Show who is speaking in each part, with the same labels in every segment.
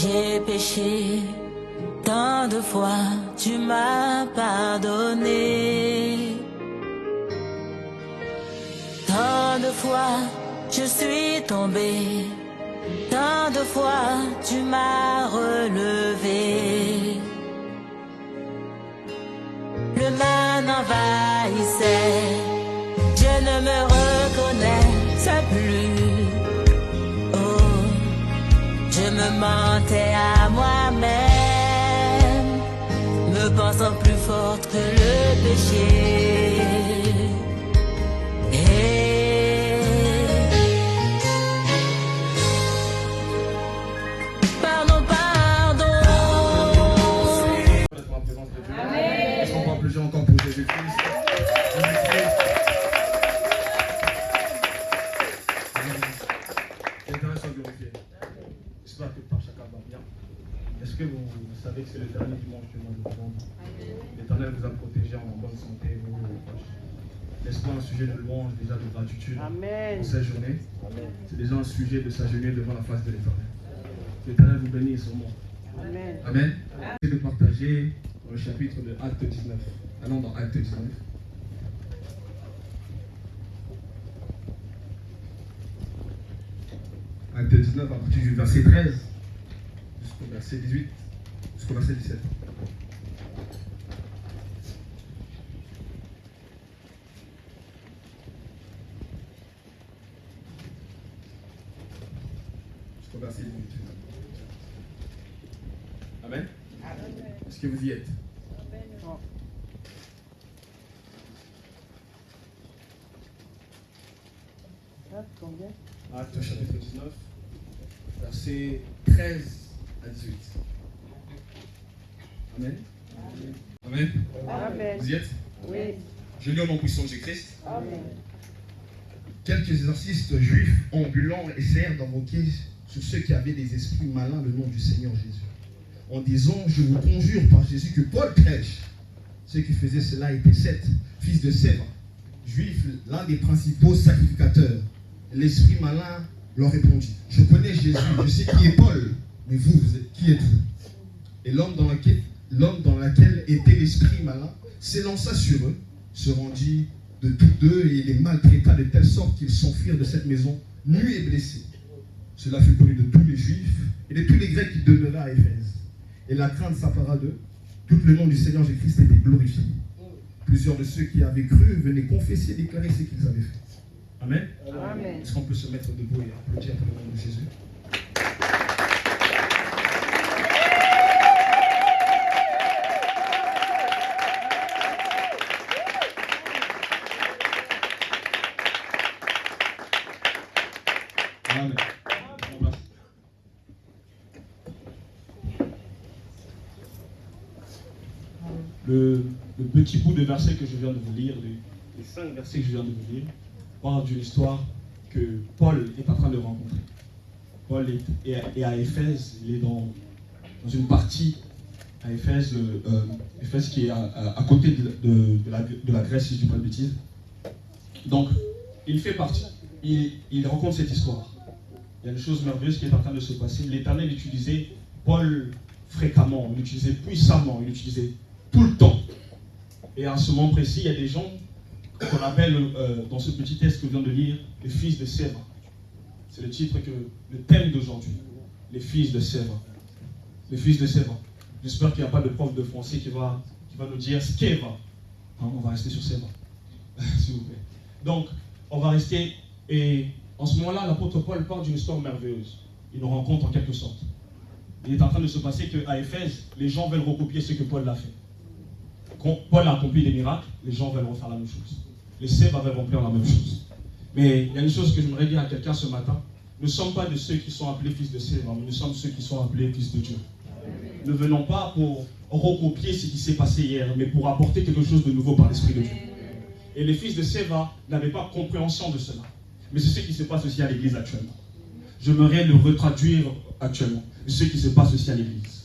Speaker 1: J'ai péché, tant de fois tu m'as pardonné. Tant de fois je suis tombé, tant de fois tu m'as relevé. Le mal m'envahissait, je ne me reconnaissais plus. Oh, je me mentais à moi-même, me pensant plus forte que le péché. Pardon, pardon.
Speaker 2: Dans la présence de Dieu. Est-ce qu'on peut applaudir encore pour Jésus-Christ? L'éternel soit glorifié. J'espère que par chacun va bien. Est-ce que vous savez que c'est le dernier dimanche du mois de novembre? L'éternel vous a protégé en bonne santé, vous et vos proches. N'est-ce pas un sujet de louange, déjà de gratitude pour cette journée? C'est déjà un sujet de s'agenouiller devant la face de l'éternel. Que l'éternel vous bénisse au monde. Amen. Amen. C'est de partager dans le chapitre de Acte 19. Allons dans Acte 19. Acte 19 à partir du verset 13 jusqu'au verset 18, jusqu'au verset 17. Jusqu'au verset 18. Amen. Est-ce que vous y êtes? Acte chapitre 19, versets 13 à 18. Amen. Amen. Amen. Vous y êtes? Oui. Je lis au nom puissant de Jésus-Christ. Amen. Quelques exorcistes juifs ambulants essayèrent d'invoquer sur ceux qui avaient des esprits malins le nom du Seigneur Jésus, en disant: je vous conjure par Jésus que Paul prêche. Ceux qui faisaient cela étaient Seth, fils de Sceva, juif, l'un des principaux sacrificateurs. L'esprit malin leur répondit: je connais Jésus, je sais qui est Paul, mais vous qui êtes-vous? Et l'homme dans lequel était l'esprit malin s'élança sur eux, se rendit de tous deux et les maltraita de telle sorte qu'ils s'enfuirent de cette maison, nus et blessés. Cela fut connu de tous les Juifs et de tous les Grecs qui demeuraient à Éphèse. Et la crainte s'empara d'eux. Tout le nom du Seigneur Jésus-Christ était glorifié. Plusieurs de ceux qui avaient cru venaient confesser et déclarer ce qu'ils avaient fait. Amen. Amen. Est-ce qu'on peut se mettre debout et applaudir pour le nom de Jésus? Amen. Le petit bout de verset que je viens de vous lire, les 5 versets que je viens de vous lire, parle d'une histoire que Paul est en train de rencontrer. Paul est à Éphèse, il est dans une partie à Éphèse, Éphèse qui est à côté de la Grèce, si je ne dis pas de bêtises. Donc, il fait partie, il rencontre cette histoire. Il y a des choses merveilleuses qui est en train de se passer. L'Éternel utilisait Paul fréquemment, il l'utilisait puissamment, il l'utilisait tout le temps. Et à ce moment précis, il y a des gens qu'on appelle, dans ce petit texte que je viens de lire, les fils de Sceva. C'est le titre, le thème d'aujourd'hui. Les fils de Sceva. Les fils de Sceva. J'espère qu'il n'y a pas de prof de français qui va nous dire Sceva. Hein, on va rester sur Sceva, s'il vous plaît. Donc, on va rester, et en ce moment-là, l'apôtre Paul parle d'une histoire merveilleuse. Il nous rencontre en quelque sorte. Il est en train de se passer qu'à Éphèse, les gens veulent recopier ce que Paul a fait. Quand Paul a accompli des miracles, les gens veulent refaire la même chose. Les Sceva veulent remplir la même chose. Mais il y a une chose que j'aimerais dire à quelqu'un ce matin. Nous ne sommes pas de ceux qui sont appelés fils de Sceva, mais nous sommes ceux qui sont appelés fils de Dieu. Ne venons pas pour recopier ce qui s'est passé hier, mais pour apporter quelque chose de nouveau par l'Esprit de Dieu. Et les fils de Sceva n'avaient pas compréhension de cela. Mais c'est ce qui se passe aussi à l'église actuellement. J'aimerais le retraduire actuellement. C'est ce qui se passe aussi à l'église.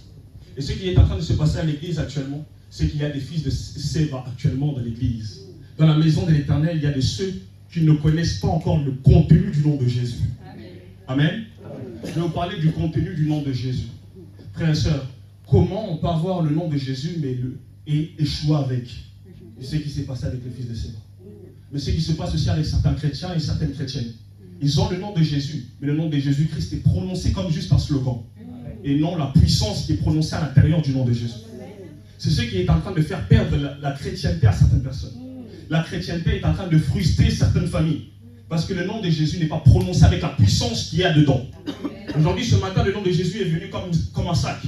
Speaker 2: Et ce qui est en train de se passer à l'église actuellement, c'est qu'il y a des fils de Sceva actuellement dans l'église. Dans la maison de l'Éternel, il y a de ceux qui ne connaissent pas encore le contenu du nom de Jésus. Amen. Amen. Je vais vous parler du contenu du nom de Jésus. Frères et sœurs, comment on peut avoir le nom de Jésus et échouer avec? Et ce qui s'est passé avec le fils de Séva. Mais ce qui se passe aussi avec certains chrétiens et certaines chrétiennes. Ils ont le nom de Jésus, mais le nom de Jésus-Christ est prononcé comme juste un slogan. Et non la puissance qui est prononcée à l'intérieur du nom de Jésus. C'est ce qui est en train de faire perdre la chrétienté à certaines personnes. La chrétienté est en train de frustrer certaines familles. Parce que le nom de Jésus n'est pas prononcé avec la puissance qu'il y a dedans. Aujourd'hui, ce matin, le nom de Jésus est venu comme un sac.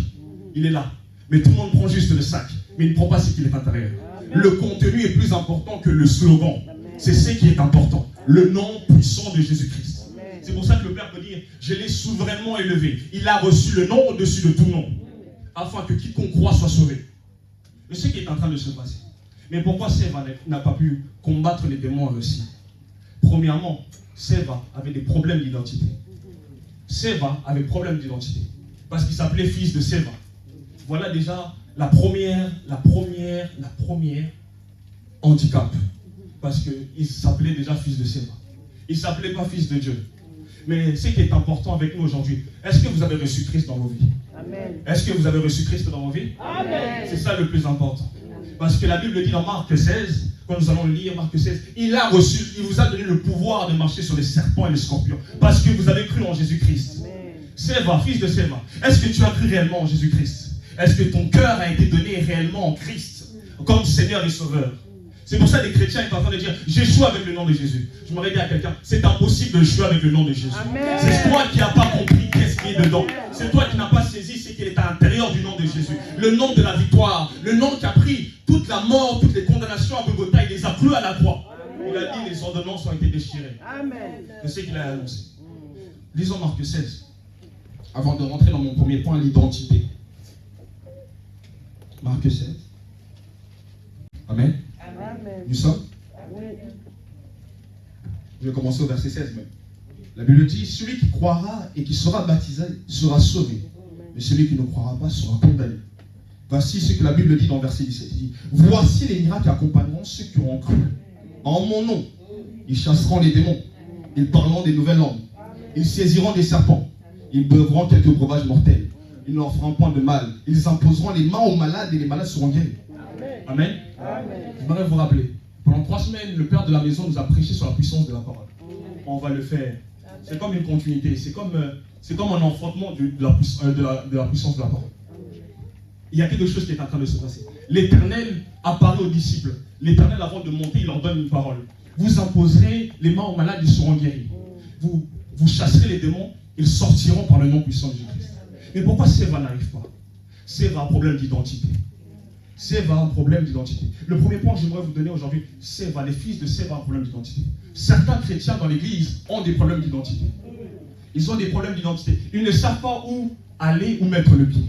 Speaker 2: Il est là. Mais tout le monde prend juste le sac. Mais il ne prend pas ce qu'il est à l'intérieur. Le contenu est plus important que le slogan. C'est ce qui est important. Le nom puissant de Jésus-Christ. C'est pour ça que le Père peut dire, je l'ai souverainement élevé. Il a reçu le nom au-dessus de tout nom. Afin que quiconque croit soit sauvé. Mais ce qui est en train de se passer. Mais pourquoi Séva n'a pas pu combattre les démons aussi? Premièrement, Séva avait des problèmes d'identité. Séva avait des problèmes d'identité. Parce qu'il s'appelait fils de Séva. Voilà déjà la première handicap. Parce qu'il s'appelait déjà fils de Séva. Il ne s'appelait pas fils de Dieu. Mais ce qui est important avec nous aujourd'hui, est-ce que vous avez reçu Christ dans vos vies? Amen. Est-ce que vous avez reçu Christ dans vos vies? Amen. C'est ça le plus important. Parce que la Bible dit dans Marc 16, quand nous allons lire Marc 16, il vous a donné le pouvoir de marcher sur les serpents et les scorpions. Parce que vous avez cru en Jésus-Christ. Séva, fils de Séva, est-ce que tu as cru réellement en Jésus-Christ? Est-ce que ton cœur a été donné réellement en Christ, comme Seigneur et Sauveur? C'est pour ça que les chrétiens sont en train de dire, j'échoue avec le nom de Jésus. Je m'aurais dit à quelqu'un, c'est impossible de jouer avec le nom de Jésus. C'est toi qui n'as pas compris qu'est-ce qui est dedans. C'est toi qui n'as pas saisi ce qui est à l'intérieur du nom de Jésus. Le nom de la victoire, le nom qui a pris toute la mort, toutes les condamnations à Golgotha, il les a cloués à la croix. Il a dit, les ordonnances ont été déchirées. C'est ce qu'il a annoncé. Lisons Marc 16. Avant de rentrer dans mon premier point, l'identité. Marc 16. Amen. Nous sommes. Je vais commencer au verset 16 même. La Bible dit, celui qui croira et qui sera baptisé sera sauvé. Mais celui qui ne croira pas sera condamné. Voici ce que la Bible dit dans le verset 17. Il dit, voici les miracles qui accompagneront ceux qui auront cru. En mon nom, ils chasseront les démons. Ils parleront des nouvelles langues. Ils saisiront des serpents. Ils bevront quelques breuvages mortels. Ils ne leur feront point de mal. Ils imposeront les mains aux malades et les malades seront guéris. Amen. Je voudrais vous rappeler, pendant 3 semaines, le Père de la maison nous a prêché sur la puissance de la parole. On va le faire. C'est comme une continuité, c'est comme un enfantement de la puissance de la parole. Il y a quelque chose qui est en train de se passer. L'Éternel apparaît aux disciples. L'Éternel, avant de monter, il leur donne une parole. Vous imposerez les mains aux malades, ils seront guéris. Vous chasserez les démons, ils sortiront par le nom puissant de Jésus-Christ. Mais pourquoi Séva n'arrive pas? Séva a un problème d'identité. Séva a un problème d'identité. Le premier point que j'aimerais vous donner aujourd'hui, Séva, les fils de Séva ont un problème d'identité. Certains chrétiens dans l'église ont des problèmes d'identité. Ils ont des problèmes d'identité. Ils ne savent pas où aller, où mettre le pied.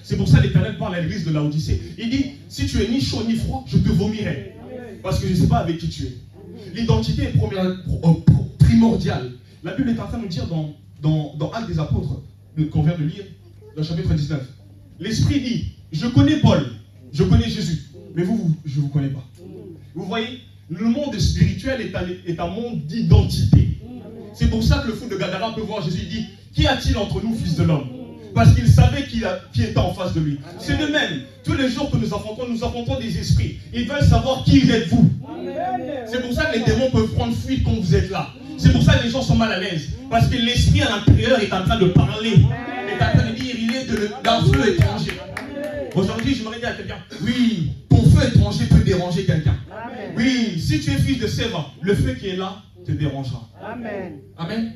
Speaker 2: C'est pour ça que l'Éternel parle à l'église de Laodicée. Il dit, si tu es ni chaud ni froid, je te vomirai. Parce que je ne sais pas avec qui tu es. L'identité est primordiale. La Bible est en train de nous dire dans Actes des Apôtres, qu'on vient de lire, dans le chapitre 19. L'Esprit dit, je connais Paul, je connais Jésus, mais vous, je ne vous connais pas. Vous voyez, le monde spirituel est un monde d'identité. C'est pour ça que le fou de Gadara peut voir Jésus, il dit, qu'y a-t-il entre nous, fils de l'homme? Parce qu'il savait qui était en face de lui. C'est de même, tous les jours que nous affrontons des esprits. Ils veulent savoir qui êtes-vous. C'est pour ça que les démons peuvent prendre fuite quand vous êtes là. C'est pour ça que les gens sont mal à l'aise. Parce que l'esprit à l'intérieur est en train de parler. Il est en train de dire, il est d'un feu étranger. Aujourd'hui, je me dire à quelqu'un, oui, ton feu étranger peut déranger quelqu'un. Oui, si tu es fils de Séva, le feu qui est là te dérangera. Amen. Amen.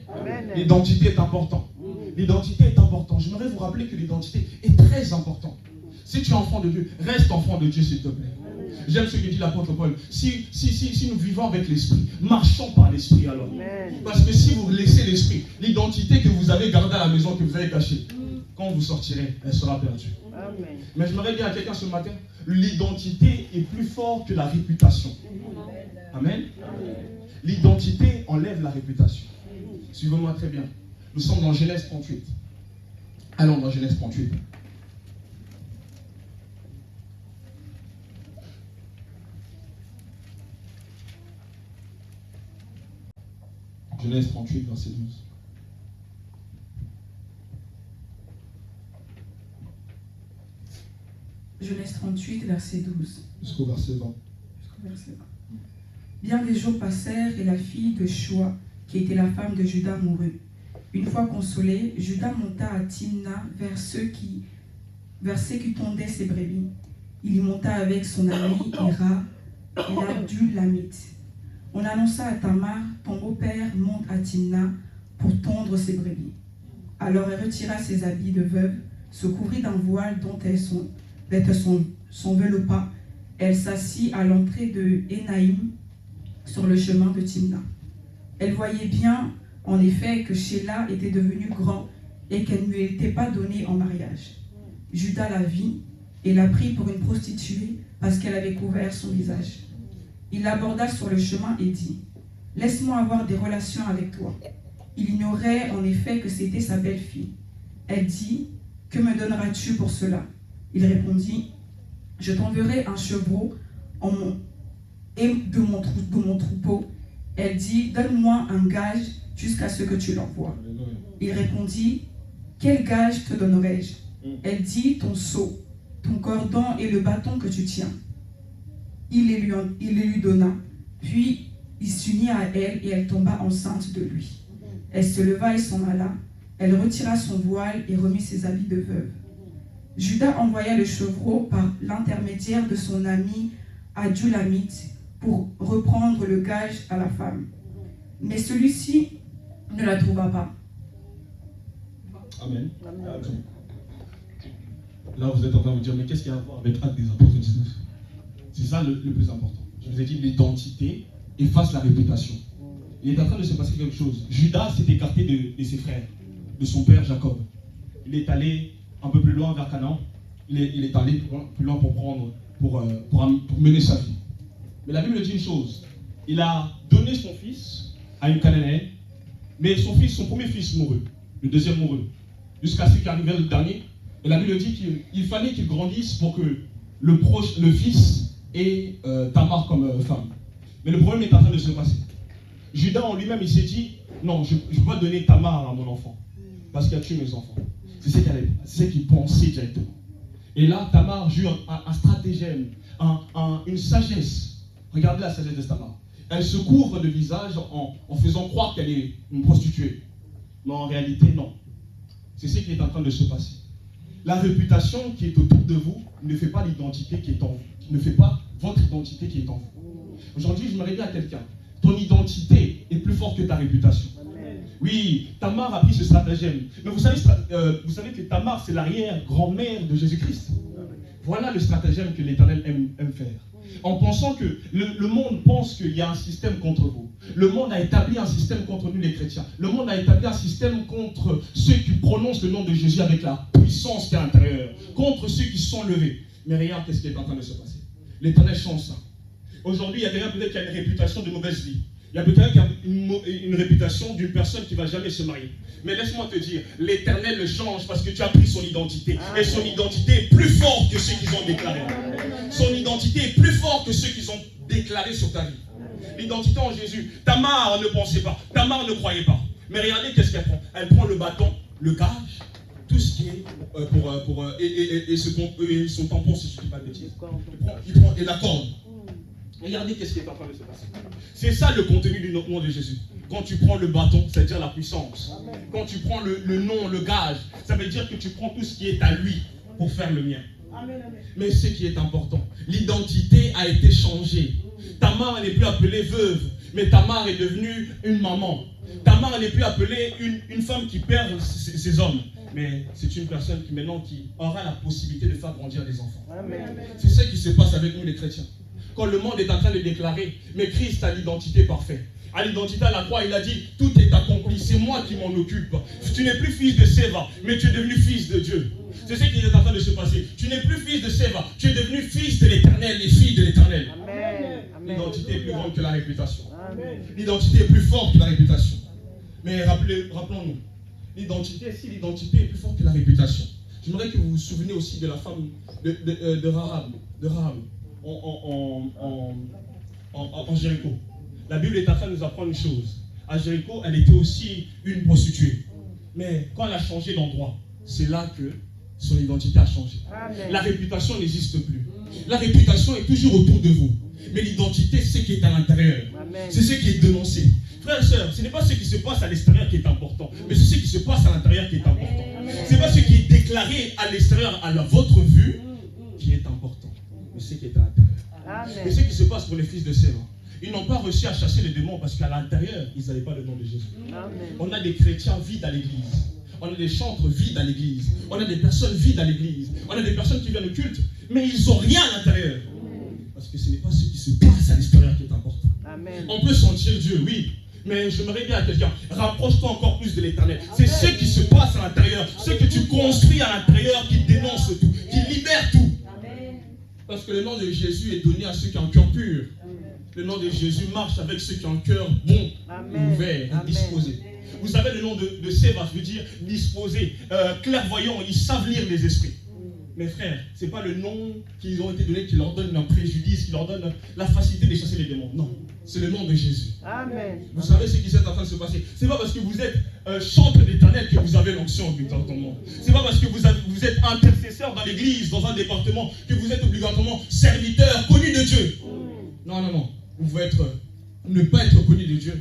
Speaker 2: L'identité est importante. L'identité est importante. J'aimerais vous rappeler que l'identité est très importante. Si tu es enfant de Dieu, reste enfant de Dieu, s'il te plaît. J'aime ce que dit l'apôtre Paul. Si nous vivons avec l'esprit, marchons par l'esprit alors. Parce que si vous laissez l'esprit, l'identité que vous avez gardée à la maison, que vous avez cachée, quand vous sortirez, elle sera perdue. Amen. Mais j'aimerais dire à quelqu'un ce matin, l'identité est plus forte que la réputation. Amen. L'identité enlève la réputation. Suivez-moi très bien. Nous sommes dans Genèse 38. Allons dans Genèse 38. Genèse 38, verset 12.
Speaker 3: Genèse 38, verset 12.
Speaker 2: Jusqu'au verset 20.
Speaker 3: Verset 20. Bien des jours passèrent et la fille de Shua, qui était la femme de Juda, mourut. Une fois consolé, Juda monta à Timna vers ceux qui tondaient ses brebis. Il y monta avec son ami Hira et l'Adulamite. On annonça à Tamar, ton beau-père monte à Timna pour tondre ses brebis. Alors elle retira ses habits de veuve, se couvrit d'un voile dont elle s'enveloppa. Elle s'assit à l'entrée de Énaïm sur le chemin de Timna. Elle voyait bien, en effet, que Sheila était devenu grand et qu'elle ne lui était pas donnée en mariage. Juda la vit et la prit pour une prostituée parce qu'elle avait couvert son visage. Il l'aborda sur le chemin et dit, « Laisse-moi avoir des relations avec toi. » Il ignorait en effet que c'était sa belle-fille. Elle dit, « Que me donneras-tu pour cela ?» Il répondit, « Je t'enverrai un chevreau de mon troupeau. » Elle dit, « Donne-moi un gage jusqu'à ce que tu l'envoies. » Il répondit, « Quel gage te donnerai-je » Elle dit, « Ton seau, ton cordon et le bâton que tu tiens. » Il les lui donna. Puis il s'unit à elle et elle tomba enceinte de lui. Elle se leva et s'en alla. Elle retira son voile et remit ses habits de veuve. Juda envoya le chevreau par l'intermédiaire de son ami Adulamite pour reprendre le gage à la femme. Mais celui-ci ne la trouva pas.
Speaker 2: Amen. Amen. Là, vous êtes en train de vous dire, mais qu'est-ce qu'il y a à voir avec Actes des Apôtres 19 ? C'est ça le plus important. Je vous ai dit, l'identité efface la réputation. Il est en train de se passer quelque chose. Judas s'est écarté de ses frères, de son père Jacob. Il est allé un peu plus loin vers Canaan. Il est allé plus loin pour mener sa vie. Mais la Bible dit une chose. Il a donné son fils à une Cananéenne, mais son premier fils mourut. Le deuxième mourut. Jusqu'à ce qu'arrive le dernier. Et la Bible dit qu'il fallait qu'il grandisse pour que le fils ait Tamar comme femme. Mais le problème est en train de se passer. Judas en lui-même, il s'est dit, non, je ne peux pas donner Tamar à mon enfant, parce qu'il a tué mes enfants. C'est ce qu'il pensait directement. Et là, Tamar joue un stratagème, une sagesse. Regardez la sagesse de Tamar. Elle se couvre le visage en faisant croire qu'elle est une prostituée. Mais en réalité, non. C'est ce qui est en train de se passer. La réputation qui est autour de vous ne fait pas l'identité qui est en vous. Ne fait pas votre identité qui est en vous. Aujourd'hui, je me réveille à quelqu'un. Ton identité est plus forte que ta réputation. Oui, Tamar a pris ce stratagème. Mais vous savez que Tamar, c'est l'arrière-grand-mère de Jésus-Christ. Voilà le stratagème que l'Éternel aime faire. En pensant que le monde pense qu'il y a un système contre vous. Le monde a établi un système contre nous les chrétiens. Le monde a établi un système contre ceux qui prononcent le nom de Jésus avec la puissance qui est à l'intérieur. Contre ceux qui sont levés. Mais regarde qu'est-ce qui est en train de se passer. L'Éternel change ça. Aujourd'hui, il y a quelqu'un peut-être qui a une réputation de mauvaise vie. Il y a peut-être qui a une réputation d'une personne qui ne va jamais se marier. Mais laisse-moi te dire, l'Éternel le change parce que tu as pris son identité. Et son identité est plus forte que ceux qu'ils ont déclaré. Son identité est plus forte que ceux qu'ils ont déclaré sur ta vie. L'identité en Jésus. Tamar ne pensait pas. Tamar ne croyait pas. Mais regardez qu'est-ce qu'elle prend. Elle prend le bâton, le gage, tout ce qui est et son tampon, si je ne dis pas de bêtises. Il prend et la corde. Regardez qu'est-ce qui est en train de se passer. C'est ça le contenu du nom de Jésus. Quand tu prends le bâton, c'est-à-dire la puissance. Quand tu prends le nom, le gage, ça veut dire que tu prends tout ce qui est à lui pour faire le mien. Mais ce qui est important, l'identité a été changée. Tamar n'est plus appelée veuve, mais Tamar est devenue une maman. Tamar n'est plus appelée une femme qui perd ses hommes. Mais c'est une personne qui maintenant aura la possibilité de faire grandir des enfants. C'est ce qui se passe avec nous les chrétiens. Quand le monde est en train de déclarer, mais Christ a l'identité parfaite. À l'identité à la croix, il a dit, tout est accompli, c'est moi qui m'en occupe. Tu n'es plus fils de Séva, mais tu es devenu fils de Dieu. C'est ce qui est en train de se passer. Tu n'es plus fils de Séva, tu es devenu fils de l'Éternel et fille de l'Éternel. L'identité est plus grande que la réputation. L'identité est plus forte que la réputation. Mais rappelons-nous, si l'identité est plus forte que la réputation, j'aimerais que vous vous souveniez aussi de la femme de Rahab. En Jéricho. La Bible est en train de nous apprendre une chose. À Jéricho, elle était aussi une prostituée. Mais quand elle a changé d'endroit, c'est là que son identité a changé. Amen. La réputation n'existe plus. La réputation est toujours autour de vous. Mais l'identité, c'est ce qui est à l'intérieur. C'est ce qui est dénoncé. Frères et sœurs, ce n'est pas ce qui se passe à l'extérieur qui est important, mais c'est ce qui se passe à l'intérieur qui est important. Ce n'est pas ce qui est déclaré à l'extérieur, à votre vue, qui est important, mais ce qui est à l'intérieur. Et ce qui se passe pour les fils de Séva, ils n'ont pas réussi à chasser les démons parce qu'à l'intérieur, ils n'avaient pas le nom de Jésus. Amen. On a des chrétiens vides à l'église. On a des chantres vides à l'église. On a des personnes vides à l'église. On a des personnes qui viennent au culte, mais ils n'ont rien à l'intérieur. Parce que ce n'est pas ce qui se passe à l'extérieur qui est important. Amen. On peut sentir Dieu, oui. Mais j'aimerais dire à quelqu'un, rapproche-toi encore plus de l'éternel. C'est ce qui se passe à l'intérieur, ce que tu construis à l'intérieur qui dénonce tout, qui libère tout. Amen. Parce que le nom de Jésus est donné à ceux qui ont un cœur pur. Le nom de Jésus marche avec ceux qui ont un cœur bon, Amen. Ouvert, Amen. Disposé. Vous savez, le nom de Séva veut dire disposé, clairvoyant, ils savent lire les esprits. Mes frères, ce n'est pas le nom qu'ils ont été donné qui leur donne un préjudice, qui leur donne la facilité de chasser les démons. Non, c'est le nom de Jésus. Amen. Vous savez ce qui est en train de se passer. Ce n'est pas parce que vous êtes chantre d'éternel que vous avez l'onction obligatoirement. Ce n'est pas parce que vous êtes intercesseur dans l'église, dans un département, que vous êtes obligatoirement serviteur, connu de Dieu. Non, non, non. Vous pouvez ne pas être connu de Dieu,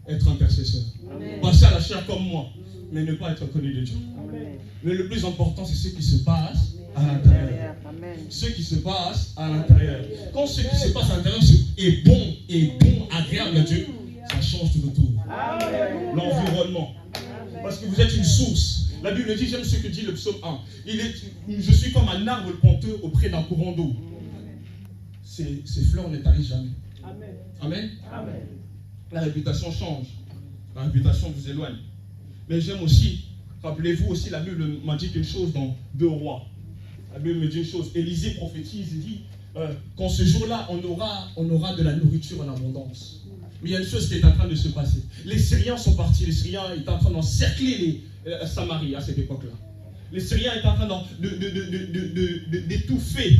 Speaker 2: être intercesseur. Amen. Passer à la chair comme moi, mais ne pas être connu de Dieu. Amen. Mais le plus important, c'est ce qui se passe à l'intérieur. Ce qui se passe à l'intérieur. Quand ce qui se passe à l'intérieur est bon, agréable à Dieu, ça change tout autour. L'environnement. Parce que vous êtes une source. La Bible dit, j'aime ce que dit le psaume 1. Je suis comme un arbre ponteux auprès d'un courant d'eau. Ces fleurs ne tarissent jamais. Amen. Amen. Amen. La réputation change. La réputation vous éloigne. Mais j'aime aussi, rappelez-vous aussi, la Bible m'a dit quelque chose dans 2 Rois. La Bible me dit une chose. Élisée prophétise et dit qu'en ce jour-là, on aura de la nourriture en abondance. Mais il y a une chose qui est en train de se passer. Les Syriens sont partis. Les Syriens étaient en train d'encercler Samarie à cette époque-là. Les Syriens étaient en train d'étouffer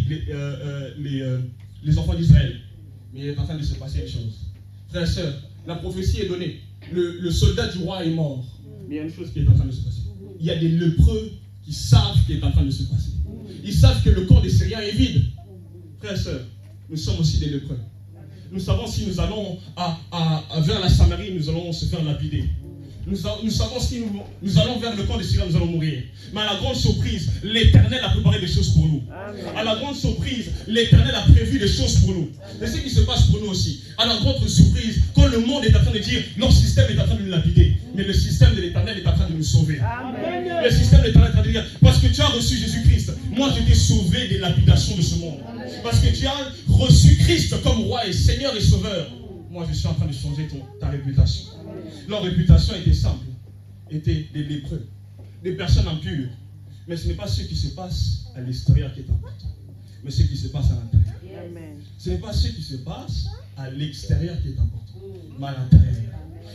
Speaker 2: les enfants d'Israël. Mais il est en train de se passer une chose. Frères et sœurs, la prophétie est donnée. Le soldat du roi est mort. Mais il y a une chose qui est en train de se passer. Il y a des lépreux qui savent ce qui est en train de se passer. Ils savent que le camp des Syriens est vide. Frères et sœurs, nous sommes aussi des lépreux. Nous savons si nous allons vers la Samarie, nous allons se faire lapider. Nous savons si nous allons vers le camp des Syriens, nous allons mourir. Mais à la grande surprise, l'Éternel a préparé des choses pour nous. Amen. À la grande surprise, l'Éternel a prévu des choses pour nous. C'est ce qui se passe pour nous aussi. À la grande surprise, quand le monde est en train de dire notre système est en train de nous lapider, mais le système de l'Éternel est en train de nous sauver. Amen. Le système de l'Éternel est en train de dire parce que tu as reçu Jésus-Christ, moi je t'ai sauvé des lapidations de ce monde. Parce que tu as reçu Christ comme roi et Seigneur et Sauveur. Moi je suis en train de changer ta réputation. Leur réputation était simple, étaient des lépreux, des personnes impures. Mais ce n'est pas ce qui se passe à l'extérieur qui est important, mais ce qui se passe à l'intérieur. Ce n'est pas ce qui se passe à l'extérieur qui est important, mais à l'intérieur.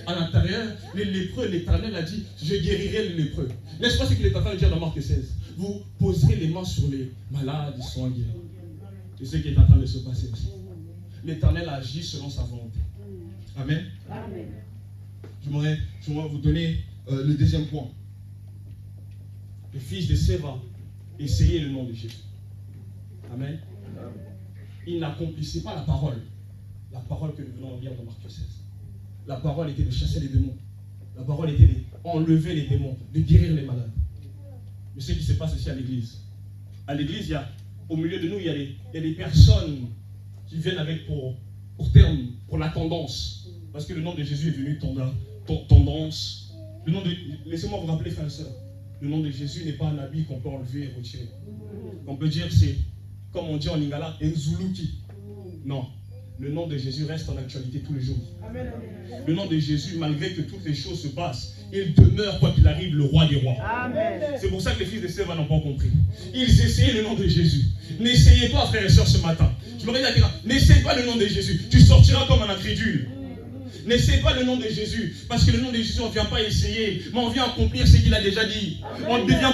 Speaker 2: À l'intérieur, les lépreux, l'Éternel a dit, je guérirai les lépreux. N'est-ce pas ce qu'il est en train de dire dans Marc 16? Vous poserez les mains sur les malades, ils seront guéris. C'est ce qui est en train de se passer aussi. L'Éternel agit selon sa volonté. Amen. Amen. Je voudrais vous donner le deuxième point. Les fils de Séva essayaient le nom de Jésus. Amen. Ils n'accomplissaient pas la parole. La parole que nous venons de lire dans Marc 16. La parole était de chasser les démons. La parole était d'enlever les démons, de guérir les malades. Mais ce qui se passe aussi à l'église. À l'église, au milieu de nous, il y a des personnes qui viennent avec pour terme, pour la tendance. Parce que le nom de Jésus est venu tendance. Laissez-moi vous rappeler, frères et sœurs. Le nom de Jésus n'est pas un habit qu'on peut enlever et retirer. On peut dire, c'est, comme on dit en lingala, Nzuluki. Non. Le nom de Jésus reste en actualité tous les jours. Amen. Le nom de Jésus, malgré que toutes les choses se passent, il demeure, quoi qu'il arrive, le roi des rois. Amen. C'est pour ça que les fils de Séva n'ont pas compris. Ils essayaient le nom de Jésus. N'essayez pas, frères et sœurs, ce matin. Je me dis à quelqu'un, n'essaye pas le nom de Jésus. Tu sortiras comme un incrédule. N'essaie pas le nom de Jésus, parce que le nom de Jésus, on ne vient pas essayer, mais on vient accomplir ce qu'il a déjà dit. Amen. On ne devient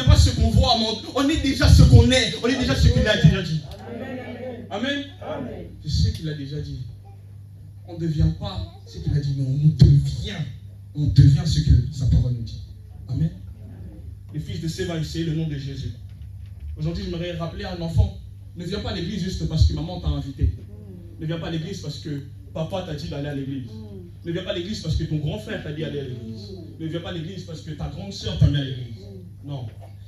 Speaker 2: pas ce qu'on voit, mais on est déjà ce qu'on est, on est déjà ce qu'il a déjà dit. Amen. Amen. C'est ce qu'il a déjà dit. On ne devient pas ce qu'il a dit, mais on devient ce que sa parole nous dit. Amen. les fils de Séva, essayer le nom de Jésus. Aujourd'hui, je me rappeler à un enfant, ne viens pas à l'église juste parce que maman t'a invité. Ne viens pas à l'église parce que papa t'a dit d'aller à l'église. Ne viens pas à l'église parce que ton grand frère t'a dit d'aller à l'église. Ne viens pas à l'église parce que ta grande soeur t'a mis à l'église. Non.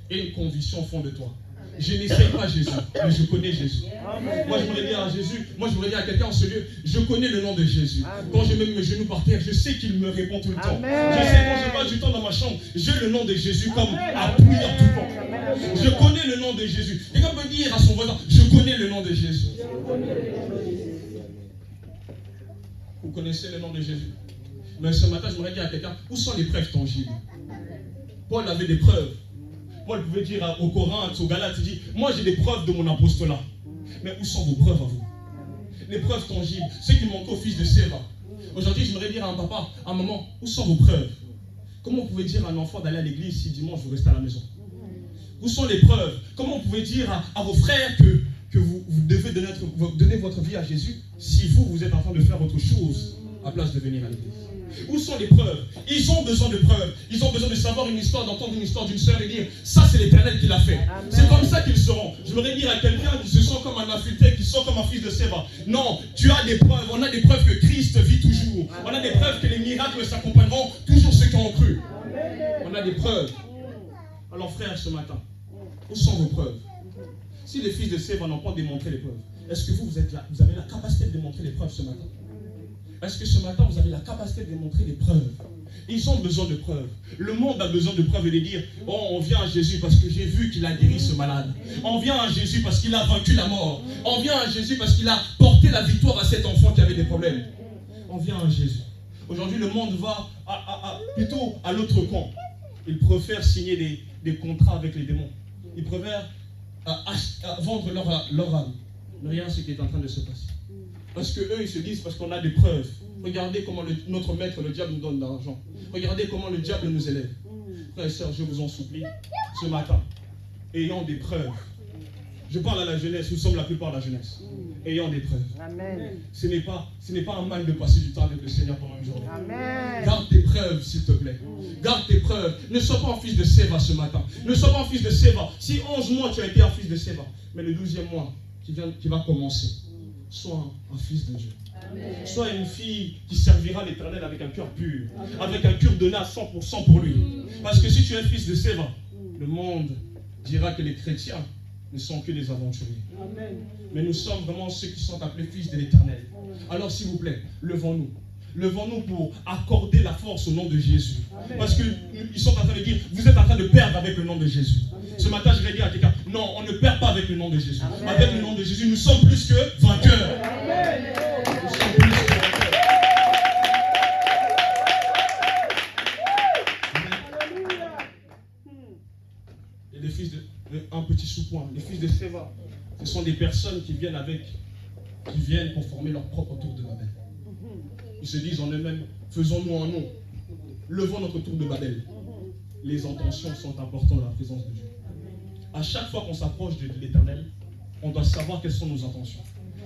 Speaker 2: Et une conviction au fond de toi. Je n'essaye pas Jésus, mais je connais Jésus. Moi, je voudrais dire à Jésus, moi, je voudrais dire à quelqu'un en ce lieu, je connais le nom de Jésus. Quand je mets mes genoux par terre, je sais qu'il me répond tout le temps. Je sais quand je passe du temps dans ma chambre, j'ai le nom de Jésus comme appui en tout temps. Je connais le nom de Jésus. Quelqu'un peut dire à son voisin, je connais le nom de Jésus. Vous connaissez le nom de Jésus. Mais ce matin, je voudrais dire à quelqu'un, où sont les preuves tangibles? Paul avait des preuves. Paul pouvait dire aux Corinthes, aux Galates, il dit, moi j'ai des preuves de mon apostolat. Mais où sont vos preuves à vous? Les preuves tangibles, ce qui manquait au fils de Séva. Aujourd'hui, je voudrais dire à un papa, à un maman, où sont vos preuves? Comment vous pouvez dire à un enfant d'aller à l'église si dimanche vous restez à la maison? Où sont les preuves? Comment vous pouvez dire à vos frères que vous devez donner votre vie à Jésus si vous êtes en train de faire autre chose à place de venir à l'église? Où sont les preuves? Ils ont besoin de preuves. Ils ont besoin de savoir une histoire, d'entendre une histoire d'une sœur et dire ça c'est l'Éternel qui l'a fait. C'est comme ça qu'ils seront. Je voudrais dire à quelqu'un qui se sent comme un affûté, qui se sent comme un fils de Séva. Non, tu as des preuves. On a des preuves que Christ vit toujours. On a des preuves que les miracles s'accompagneront toujours ceux qui ont cru. On a des preuves. Alors frères, ce matin, où sont vos preuves? Si les fils de Séva n'ont pas démontré les preuves, est-ce que vous êtes là, vous avez la capacité de démontrer les preuves ce matin? Est-ce que ce matin, vous avez la capacité de démontrer les preuves? Ils ont besoin de preuves. Le monde a besoin de preuves et de dire, oh, on vient à Jésus parce que j'ai vu qu'il a guéri ce malade. On vient à Jésus parce qu'il a vaincu la mort. On vient à Jésus parce qu'il a porté la victoire à cet enfant qui avait des problèmes. On vient à Jésus. Aujourd'hui, le monde va plutôt à l'autre camp. Ils préfèrent signer des contrats avec les démons. Ils préfèrent vendre leur âme. Mais rien, ce qui est en train de se passer. Parce qu'eux, ils se disent, parce qu'on a des preuves. Regardez comment notre maître, le diable, nous donne de l'argent. Regardez comment le diable nous élève. Frères et sœurs, je vous en supplie, ce matin, ayant des preuves. Je parle à la jeunesse, nous sommes la plupart de la jeunesse. Ayant des preuves. Amen. Ce n'est pas un mal de passer du temps avec le Seigneur pendant une journée. Amen. Garde tes preuves, s'il te plaît. Garde tes preuves. Ne sois pas un fils de Séva ce matin. Ne sois pas un fils de Séva. Si 11 mois tu as été un fils de Séva, mais le 12e mois qui va commencer, sois un fils de Dieu. Amen. Sois une fille qui servira l'Éternel avec un cœur pur, avec un cœur donné à 100% pour lui. Parce que si tu es un fils de Séva, le monde dira que les chrétiens ne sont que des aventuriers. Amen. Mais nous sommes vraiment ceux qui sont appelés fils de l'Éternel. Alors s'il vous plaît, levons-nous. Levons-nous pour accorder la force au nom de Jésus. Amen. Parce qu'ils sont en train de dire, vous êtes en train de perdre avec le nom de Jésus. Amen. Ce matin, je vais dire à quelqu'un, non, on ne perd pas avec le nom de Jésus. Amen. Avec le nom de Jésus, nous sommes plus que vainqueurs. Amen. Nous sommes plus que vainqueurs. Et les fils un petit sous-point, les fils de Séva, ce sont des personnes qui viennent pour former leur propre tour de Babel. Ils se disent en eux-mêmes, faisons-nous un nom, levons notre tour de Babel. Les intentions sont importantes dans la présence de Dieu. À chaque fois qu'on s'approche de l'Éternel, on doit savoir quelles sont nos intentions.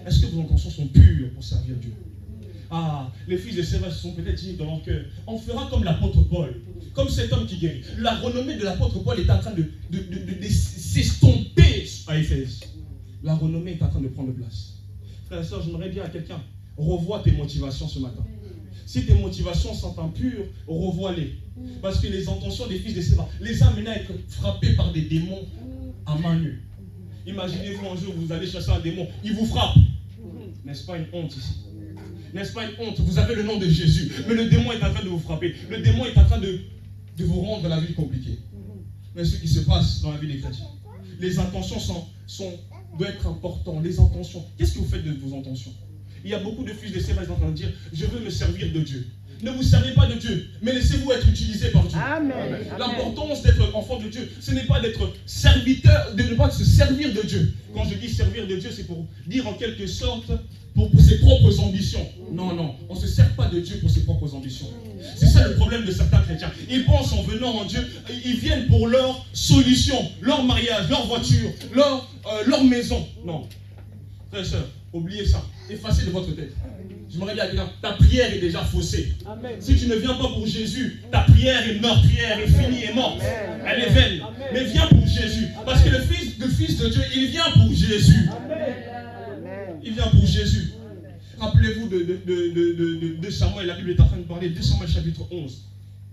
Speaker 2: Est-ce que vos intentions sont pures pour servir Dieu? Ah, les fils de Séva se sont peut-être dit dans leur cœur, on fera comme l'apôtre Paul, comme cet homme qui guérit. La renommée de l'apôtre Paul est en train de s'estomper à Éphèse. La renommée est en train de prendre place. Frères et sœurs, j'aimerais dire à quelqu'un, revois tes motivations ce matin. Si tes motivations sont impures, revois-les. Parce que les intentions des fils de Séva les amènent à être frappés par des démons à main nue. Imaginez-vous un jour, vous allez chasser un démon, il vous frappe. N'est-ce pas une honte ici? N'est-ce pas une honte? Vous avez le nom de Jésus, mais le démon est en train de vous frapper. Le démon est en train de vous rendre la vie compliquée. Mais ce qui se passe dans la vie des chrétiens, les intentions doivent être importantes. Les intentions, qu'est-ce que vous faites de vos intentions? Il y a beaucoup de fils de Séva qui sont en train de dire, je veux me servir de Dieu. Ne vous servez pas de Dieu, mais laissez-vous être utilisé par Dieu. Amen. L'importance d'être enfant de Dieu, ce n'est pas d'être serviteur, de ne pas se servir de Dieu. Quand je dis servir de Dieu, c'est pour dire en quelque sorte pour ses propres ambitions. Non, on ne se sert pas de Dieu pour ses propres ambitions. C'est ça le problème de certains chrétiens. Ils pensent en venant en Dieu, ils viennent pour leur solution, leur mariage, leur voiture, leur maison. Non. Frères et sœurs, oubliez ça. Effacez de votre tête. Je me regarde, ta prière est déjà faussée. Amen. Si tu ne viens pas pour Jésus, ta prière est meurtrière, est finie, est morte. Amen. Elle est vaine. Amen. Mais viens pour Jésus. Parce que le Fils de Dieu, il vient pour Jésus. Amen. Il vient pour Jésus. Rappelez-vous de Samuel, la Bible est en train de parler, 2 Samuel chapitre 11.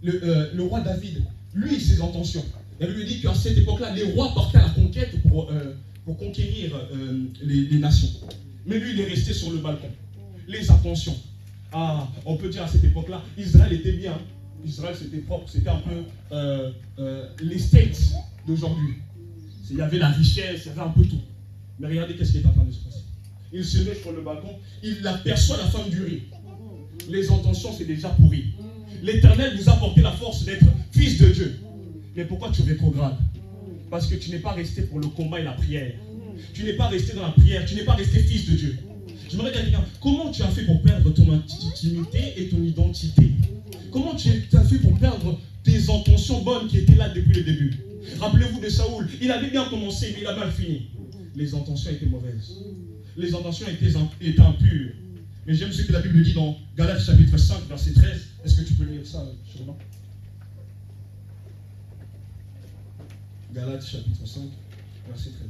Speaker 2: Le roi David, lui, ses intentions. La Bible dit qu'à cette époque-là, les rois partaient à la conquête pour conquérir les nations. Mais lui, il est resté sur le balcon. Les intentions. Ah, on peut dire à cette époque-là, Israël était bien. Israël, c'était propre. C'était un peu les States d'aujourd'hui. Il y avait la richesse, il y avait un peu tout. Mais regardez qu'est-ce qui est en train de se passer. Il se met sur le balcon, il aperçoit la femme du riz. Les intentions, c'est déjà pourri. L'Éternel vous a apporté la force d'être fils de Dieu. Mais pourquoi tu rétrogrades? Parce que tu n'es pas resté pour le combat et la prière. Tu n'es pas resté dans la prière, tu n'es pas resté fils de Dieu. Je me regarde quelqu'un, comment tu as fait pour perdre ton intimité et ton identité? Comment tu as fait pour perdre tes intentions bonnes qui étaient là depuis le début? Rappelez-vous de Saoul, il avait bien commencé, mais il a mal fini. Les intentions étaient mauvaises. Les intentions étaient impures. Mais j'aime ce que la Bible dit dans Galates chapitre 5, verset 13. Est-ce que tu peux lire ça, sûrement? Galates chapitre 5, verset 13.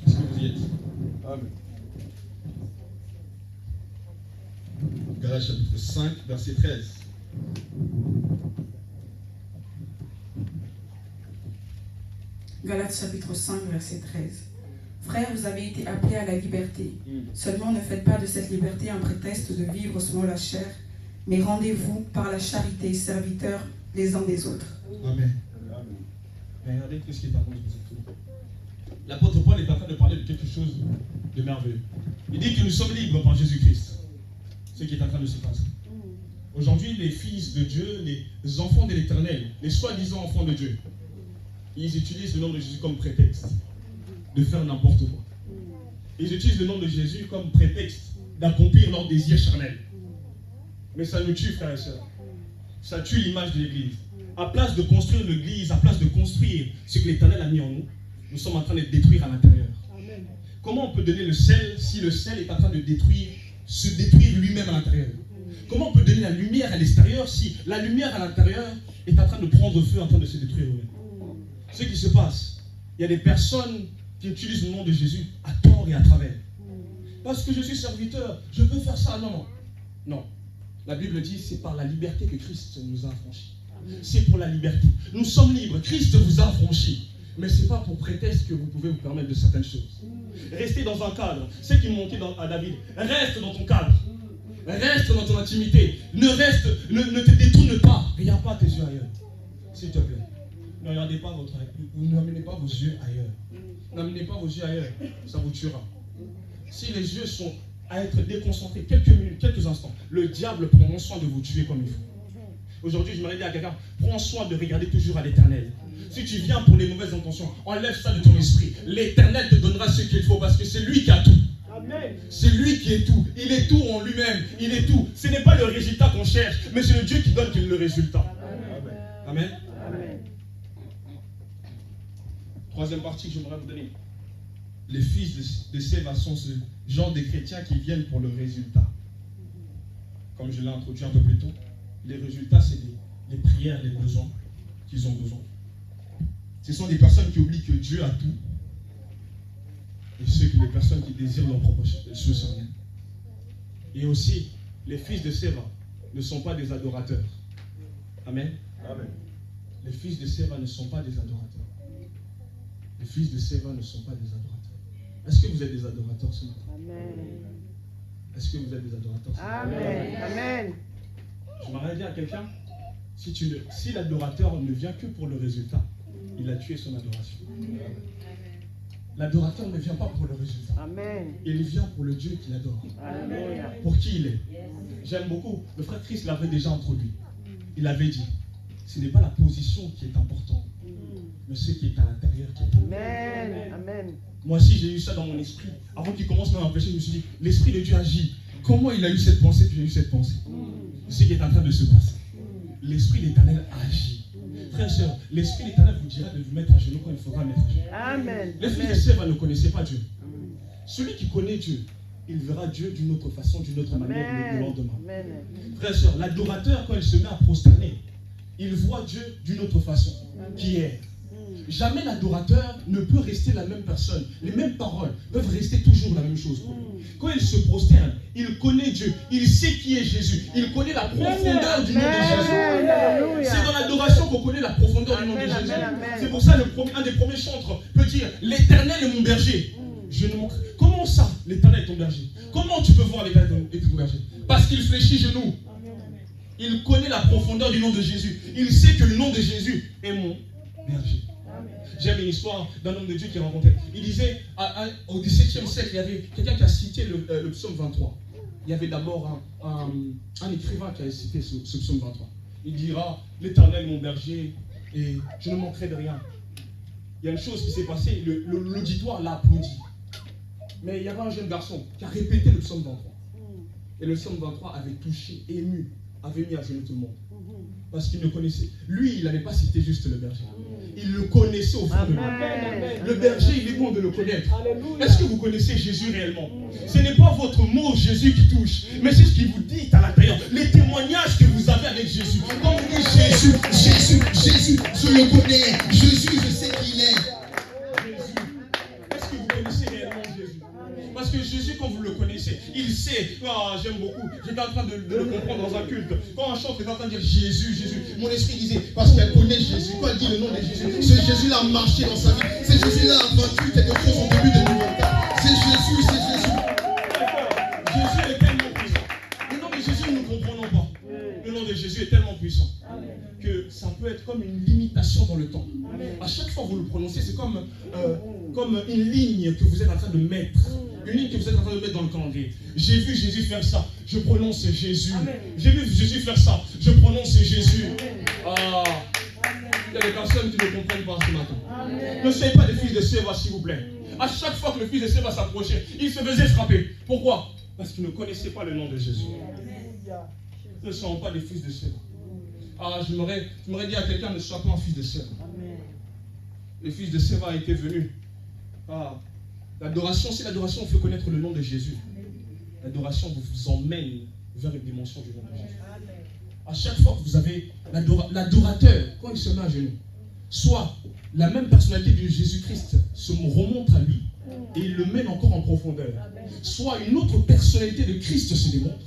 Speaker 2: Est-ce que vous y êtes? Amen. Galates chapitre 5, verset 13.
Speaker 3: Galates chapitre 5, verset 13. Frères, vous avez été appelés à la liberté. Seulement ne faites pas de cette liberté un prétexte de vivre selon la chair, mais rendez-vous par la charité serviteurs les uns des autres.
Speaker 2: Amen. Regardez ce qui est en train de se passer. L'apôtre Paul est en train de parler de quelque chose de merveilleux. Il dit que nous sommes libres par Jésus-Christ. Ce qui est en train de se passer. Aujourd'hui, les fils de Dieu, les enfants de l'Éternel, les soi-disant enfants de Dieu, ils utilisent le nom de Jésus comme prétexte de faire n'importe quoi. Ils utilisent le nom de Jésus comme prétexte d'accomplir leur désir charnel. Mais ça nous tue, frères et sœurs. Ça tue l'image de l'Église. À place de construire l'Église, à place de construire ce que l'Éternel a mis en nous, nous sommes en train de détruire à l'intérieur. Comment on peut donner le sel si le sel est en train de se détruire lui-même à l'intérieur? Comment on peut donner la lumière à l'extérieur si la lumière à l'intérieur est en train de prendre feu, en train de se détruire lui-même? Ce qui se passe, il y a des personnes qui utilisent le nom de Jésus à tort et à travers. Parce que je suis serviteur, je peux faire ça. Non, non. Non. La Bible dit c'est par la liberté que Christ nous a affranchis. C'est pour la liberté. Nous sommes libres. Christ vous a affranchis. Mais ce n'est pas pour prétexte que vous pouvez vous permettre de certaines choses. Restez dans un cadre. Ce qui manquait à David. Reste dans ton cadre. Reste dans ton intimité. Ne te détourne pas. Regarde pas tes yeux ailleurs. S'il te plaît. Ne regardez pas n'amenez pas vos yeux ailleurs. N'amenez pas vos yeux ailleurs. Ça vous tuera. Si les yeux sont à être déconcentrés quelques minutes, quelques instants, le diable prend soin de vous tuer comme il faut. Aujourd'hui, je me dis à quelqu'un, prends soin de regarder toujours à l'Éternel. Si tu viens pour les mauvaises intentions, enlève ça de ton esprit. L'Éternel te donnera ce qu'il faut parce que c'est lui qui a tout. Amen. C'est lui qui est tout. Il est tout en lui-même. Il est tout. Ce n'est pas le résultat qu'on cherche, mais c'est le Dieu qui donne le résultat. Amen. Amen. Amen. Troisième partie que j'aimerais vous donner. Les fils de Séva sont ce genre de chrétiens qui viennent pour le résultat. Comme je l'ai introduit un peu plus tôt, les résultats, c'est les prières, les besoins qu'ils ont besoin. Ce sont des personnes qui oublient que Dieu a tout. Et les personnes qui désirent leur propre chose sans rien. Et aussi, les fils de Séva ne sont pas des adorateurs. Amen. Amen. Les fils de Séva ne sont pas des adorateurs. Les fils de Séva ne sont pas des adorateurs. Est-ce que vous êtes des adorateurs ce matin? Amen. Est-ce que vous êtes des adorateurs ce matin? Amen. Amen. Je m'arrête dire à quelqu'un, si l'adorateur ne vient que pour le résultat, il a tué son adoration. L'adorateur ne vient pas pour le résultat. Amen. Il vient pour le Dieu qu'il adore. Amen. Pour qui il est. J'aime beaucoup. Le frère Christ l'avait déjà introduit. Il avait dit, ce n'est pas la position qui est importante, mais ce qui est à l'intérieur qui est important.
Speaker 4: Amen. Amen.
Speaker 2: Moi aussi, j'ai eu ça dans mon esprit. Avant qu'il commence à m'empêcher, je me suis dit, l'Esprit de Dieu agit. Comment il a eu cette pensée que j'ai eu cette pensée? C'est ce qui est en train de se passer. L'Esprit d'Éternel agit. Frères et sœurs, l'Esprit d'Éternel vous dira de vous mettre à genoux quand il faudra mettre à genoux.
Speaker 4: Amen.
Speaker 2: Les fils de Séva ne connaissaient pas Dieu. Celui qui connaît Dieu, il verra Dieu d'une autre façon, d'une autre manière le lendemain.
Speaker 4: Amen.
Speaker 2: Frères et sœurs, l'adorateur, quand il se met à prosterner, il voit Dieu d'une autre façon, qui est. Jamais l'adorateur ne peut rester la même personne. Les mêmes paroles peuvent rester toujours la même chose. Quand il se prosterne, il connaît Dieu. Il sait qui est Jésus. Il connaît la profondeur du nom de Jésus. C'est dans l'adoration qu'on connaît la profondeur du nom de Jésus. C'est pour ça un des premiers chantres peut dire « L'Éternel est mon berger ». Je ne manque. Comment ça, l'Éternel est ton berger? Comment tu peux voir l'Éternel est ton berger? Parce qu'il fléchit genoux. Il connaît la profondeur du nom de Jésus. Il sait que le nom de Jésus est mon berger. J'aime une histoire d'un homme de Dieu qui rencontrait. Il disait, au XVIIe siècle, il y avait quelqu'un qui a cité le psaume 23. Il y avait d'abord un écrivain qui a cité ce psaume 23. Il dira, l'Éternel est mon berger et je ne manquerai de rien. Il y a une chose qui s'est passée, l'auditoire l'a applaudi. Mais il y avait un jeune garçon qui a répété le psaume 23. Et le psaume 23 avait touché, ému, avait mis à genoux tout le monde. Parce qu'il ne connaissait. Lui, il n'avait pas cité juste le berger. Il le connaissait au fond de lui. Le berger, il est bon de le connaître. Est-ce que vous connaissez Jésus réellement? Ce n'est pas votre mot Jésus qui touche, mais c'est ce qu'il vous dit à l'intérieur. Les témoignages que vous avez avec Jésus. Quand vous dites Jésus, Jésus, Jésus, je le connais. Jésus, je sais qui il est. Jésus. Est-ce que vous connaissez réellement Jésus? Parce que Jésus, quand vous le connaissez, il sait. Ah, j'aime beaucoup. J'étais en train de le comprendre dans un culte. Quand un chanteur est en train de dire Jésus, Jésus, mon esprit disait, parce qu'elle connaît Jésus. Quand elle dit le nom de Jésus, ce Jésus-là a marché dans sa vie. Ce Jésus-là a vaincu quelque chose au début de l'humanité. C'est Jésus, c'est Jésus. Jésus est tellement puissant. Le nom de Jésus, nous ne comprenons pas. Le nom de Jésus est tellement puissant que ça peut être comme une limitation dans le temps. À chaque fois que vous le prononcez, c'est comme une ligne que vous êtes en train de mettre. Une ligne que vous êtes en train de mettre dans le calendrier. J'ai vu Jésus faire ça, je prononce Jésus. J'ai vu Jésus faire ça, je prononce Jésus. Ah, il y a des personnes qui ne comprennent pas ce matin. Ne soyez pas des fils de Séva, s'il vous plaît. À chaque fois que le fils de Séva s'approchait, il se faisait frapper. Pourquoi? Parce qu'il ne connaissait pas le nom de Jésus. Ne soyons pas des fils de Séva. Ah, je m'aurais dit à quelqu'un, ne sois pas un fils de Séva. Le fils de Séva a été venu. Ah, l'adoration, si l'adoration fait connaître le nom de Jésus, l'adoration vous emmène vers une dimension du nom de Jésus. À chaque fois que vous avez l'adorateur, quand il se met à genoux, soit la même personnalité de Jésus-Christ se remonte à lui et il le mène encore en profondeur, soit une autre personnalité de Christ se démontre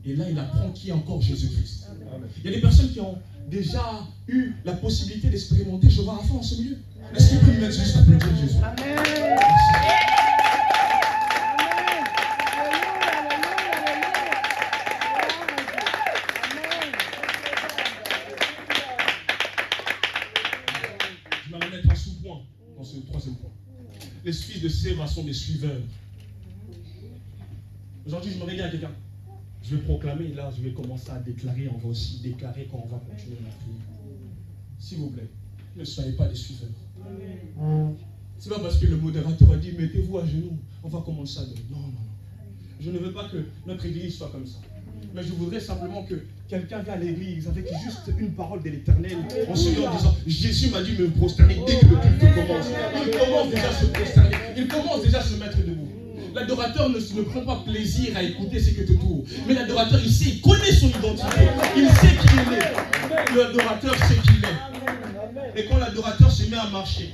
Speaker 2: et là il apprend qui est encore Jésus-Christ. Il y a des personnes qui ont déjà eu la possibilité d'expérimenter Jéhovah Rapha en ce milieu. Est-ce qu'on peut lui mettre juste applaudir Jésus? Amen. Je vais mettre un sous-point dans ce troisième point. Les fils de Séva sont des suiveurs. Aujourd'hui, je me regarde à quelqu'un. Je vais proclamer, là, je vais commencer à déclarer. On va aussi déclarer quand on va continuer la prière. S'il vous plaît, ne soyez pas des suiveurs. C'est pas parce que le modérateur a dit mettez-vous à genoux, on va commencer à donner. Non, non, non. Je ne veux pas que notre église soit comme ça. Mais je voudrais simplement que quelqu'un vienne à l'église avec juste une parole de l'Éternel en se disant Jésus m'a dit me prosterner dès que le culte commence. Il commence déjà à se prosterner. Il commence déjà à se mettre debout. L'adorateur ne prend pas plaisir à écouter ce que te tourne. Mais l'adorateur, il sait, il connaît son identité. Il sait qui il est. L'adorateur sait qui il est. Et quand l'adorateur se met à marcher,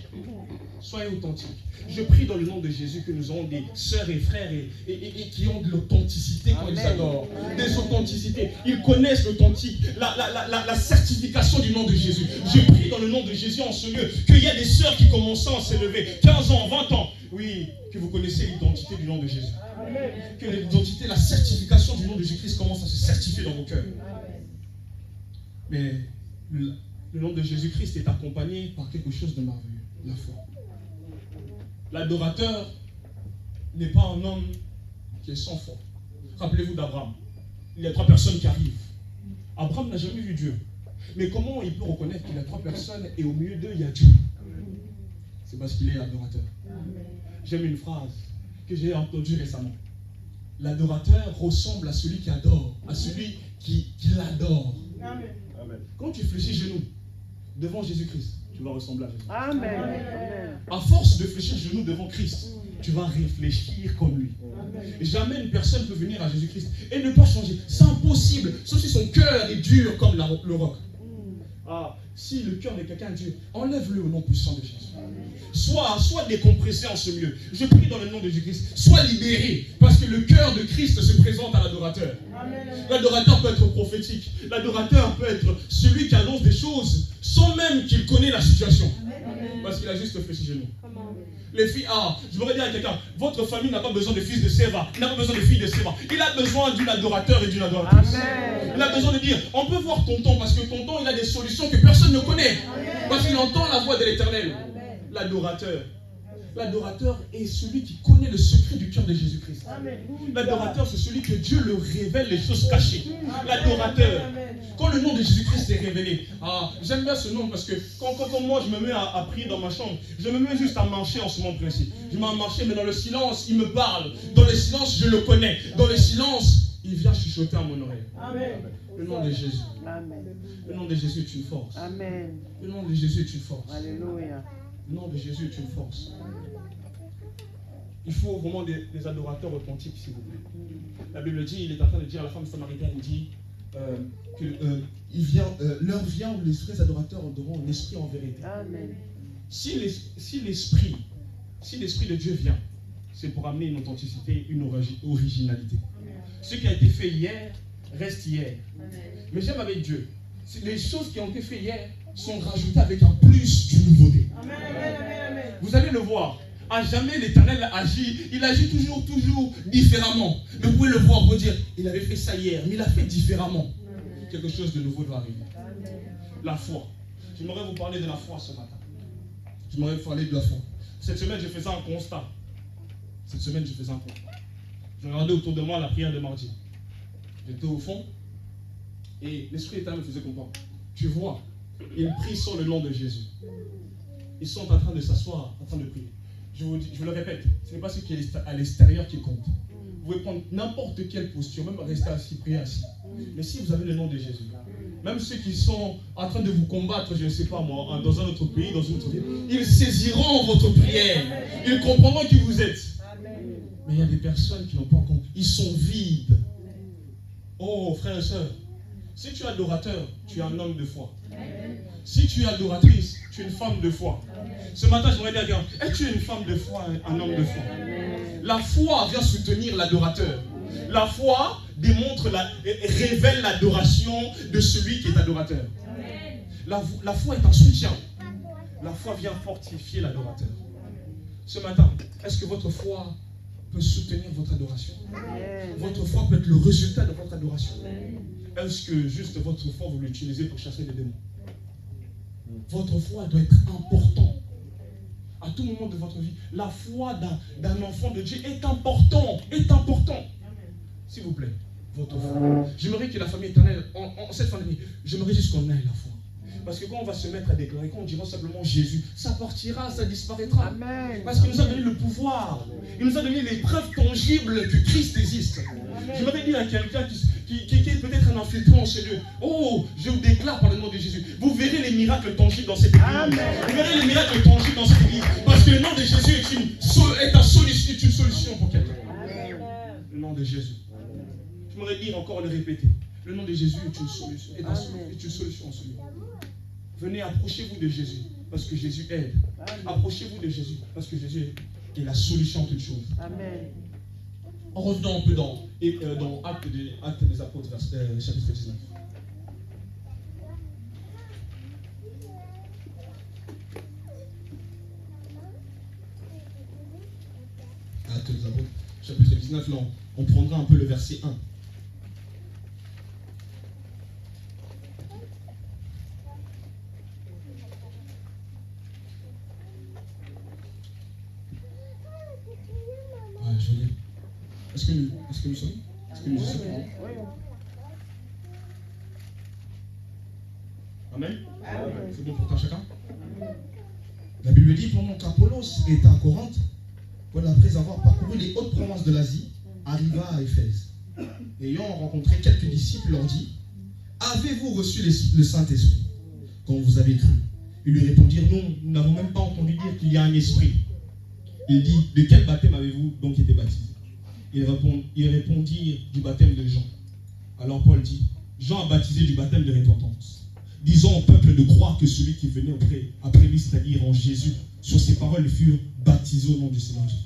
Speaker 2: soyez authentiques. Je prie dans le nom de Jésus que nous aurons des sœurs et frères et qui ont de l'authenticité quand ils adorent. Des authenticités. Ils connaissent l'authentique, la certification du nom de Jésus. Je prie dans le nom de Jésus en ce lieu qu'il y a des sœurs qui commencent à s'élever. 15 ans, 20 ans. Oui, que vous connaissez l'identité du nom de Jésus. Que l'identité, la certification du nom de Jésus-Christ commence à se certifier dans vos cœurs. Mais le nom de Jésus-Christ est accompagné par quelque chose de merveilleux, la foi. L'adorateur n'est pas un homme qui est sans foi. Rappelez-vous d'Abraham. Il y a 3 personnes qui arrivent. Abraham n'a jamais vu Dieu. Mais comment il peut reconnaître qu'il y a 3 personnes et au milieu d'eux, il y a Dieu? C'est parce qu'il est adorateur. J'aime une phrase que j'ai entendue récemment. L'adorateur ressemble à celui qui adore, à celui qui l'adore.
Speaker 4: Amen.
Speaker 2: Quand tu fléchis genoux devant Jésus-Christ, tu vas ressembler à Jésus.
Speaker 4: Amen.
Speaker 2: À force de fléchir genoux devant Christ, tu vas réfléchir comme lui. Jamais une personne peut venir à Jésus-Christ et ne pas changer. C'est impossible, sauf si son cœur est dur comme le roc. Ah, si le cœur de quelqu'un est dur, enlève-le au nom puissant de Jésus. Soit décompressé en ce milieu. Je prie dans le nom de Jésus-Christ. Sois libéré, parce que le cœur de Christ se présente à l'adorateur. L'adorateur peut être prophétique. L'adorateur peut être celui qui annonce des choses sans même qu'il connaisse la situation. Parce qu'il a juste fléchi genoux. Les filles, je voudrais dire à quelqu'un, votre famille n'a pas besoin de fils de Séva, il n'a pas besoin de filles de Séva. Il a besoin d'un adorateur et d'une adoratrice.
Speaker 4: Amen.
Speaker 2: Il a besoin de dire, on peut voir tonton, parce que tonton, il a des solutions que personne ne connaît. Parce qu'il entend la voix de l'Éternel. L'adorateur. L'adorateur est celui qui connaît le secret du cœur de Jésus-Christ. L'adorateur, c'est celui que Dieu le révèle les choses cachées. L'adorateur. Quand le nom de Jésus-Christ est révélé, j'aime bien ce nom parce que quand moi je me mets à prier dans ma chambre, je me mets juste à marcher en ce moment précis. Je me mets à marcher, mais dans le silence, il me parle. Dans le silence, je le connais. Dans le silence, il vient chuchoter à mon oreille.
Speaker 4: Amen.
Speaker 2: Le nom de Jésus.
Speaker 4: Amen.
Speaker 2: Le nom de Jésus est une force.
Speaker 4: Amen.
Speaker 2: Le nom de Jésus est une force.
Speaker 4: Alléluia.
Speaker 2: Le nom de Jésus est une force. Il faut vraiment des adorateurs authentiques, s'il vous plaît. La Bible dit, il est en train de dire à la femme samaritaine, il dit l'heure vient où les vrais adorateurs auront un esprit en vérité.
Speaker 4: Amen.
Speaker 2: Si l'esprit de Dieu vient, c'est pour amener une authenticité, une originalité. Ce qui a été fait hier reste hier. Mais j'aime avec Dieu, les choses qui ont été faites hier sont rajoutées avec un plus de nouveauté. Vous allez le voir. À jamais l'Éternel agit, il agit toujours différemment. Mais vous pouvez le voir, vous dire, il avait fait ça hier, mais il a fait différemment. Quelque chose de nouveau doit arriver. La foi. J'aimerais vous parler de la foi ce matin. J'aimerais vous parler de la foi. Cette semaine, je faisais un constat. Je regardais autour de moi la prière de mardi. J'étais au fond et l'Esprit éternel me faisait comprendre. Tu vois, ils prient sur le nom de Jésus. Ils sont en train de s'asseoir, en train de prier. Je vous le répète, ce n'est pas ce qui est à l'extérieur qui compte. Vous pouvez prendre n'importe quelle posture, même rester assis, prier assis. Mais si vous avez le nom de Jésus, même ceux qui sont en train de vous combattre, je ne sais pas moi, dans un autre pays, dans une autre ville, ils saisiront votre prière. Ils comprendront qui vous êtes. Mais il y a des personnes qui n'ont pas encore. Ils sont vides. Oh, frères et sœurs, si tu es adorateur, tu es un homme de foi. Si tu es adoratrice, tu es une femme de foi. Ce matin, j'aimerais dire à quelqu'un, es-tu une femme de foi, un homme de foi? La foi vient soutenir l'adorateur. La foi révèle l'adoration de celui qui est adorateur. La foi est un soutien. La foi vient fortifier l'adorateur. Ce matin, est-ce que votre foi peut soutenir votre adoration? Votre foi peut être le résultat de votre adoration. Est-ce que juste votre foi, vous l'utilisez pour chasser les démons? Votre foi doit être importante. À tout moment de votre vie, la foi d'un enfant de Dieu est important. S'il vous plaît, votre foi. J'aimerais que la famille éternelle, en cette fin d'année, j'aimerais juste qu'on ait la foi. Parce que quand on va se mettre à déclarer, quand on dira simplement Jésus, ça partira, ça disparaîtra.
Speaker 4: Amen.
Speaker 2: Parce qu'il nous a donné le pouvoir. Il nous a donné les preuves tangibles que Christ existe. J'aimerais dire à quelqu'un qui est peut-être un infiltrant en ce lieu, oh, je vous déclare par le nom de Jésus, vous verrez les miracles tangibles dans cette église.
Speaker 4: Amen.
Speaker 2: Vous verrez les miracles tangibles dans cette église. Parce que le nom de Jésus est une solution pour quelqu'un. Le nom de Jésus. J'aimerais dire encore le répéter. Le nom de Jésus est une solution. Est une solution en ce lieu. Venez, approchez-vous de Jésus, parce que Jésus aide. Approchez-vous de Jésus, parce que Jésus est la solution à toutes choses.
Speaker 4: Amen.
Speaker 2: En revenant un peu dans Actes des Apôtres, chapitre 19. Actes des Apôtres, chapitre 19, là, on prendra un peu le verset 1. Je vais lire. Est-ce que nous sommes? Est-ce que nous sommes?
Speaker 5: dit pendant qu'Apollos était à Corinthe, Paul, après avoir parcouru les hautes provinces de l'Asie, arriva à Éphèse. Ayant rencontré quelques disciples, leur dit: avez-vous reçu le Saint-Esprit quand vous avez cru? Ils lui répondirent: non, nous n'avons même pas entendu dire qu'il y a un esprit. Il dit: de quel baptême avez-vous donc été baptisé? Ils répondirent: du baptême de Jean. Alors Paul dit: Jean a baptisé du baptême de repentance, disant au peuple de croire que celui qui venait après lui, c'est-à-dire en Jésus, sur ces paroles furent baptisés au nom du Seigneur Jésus.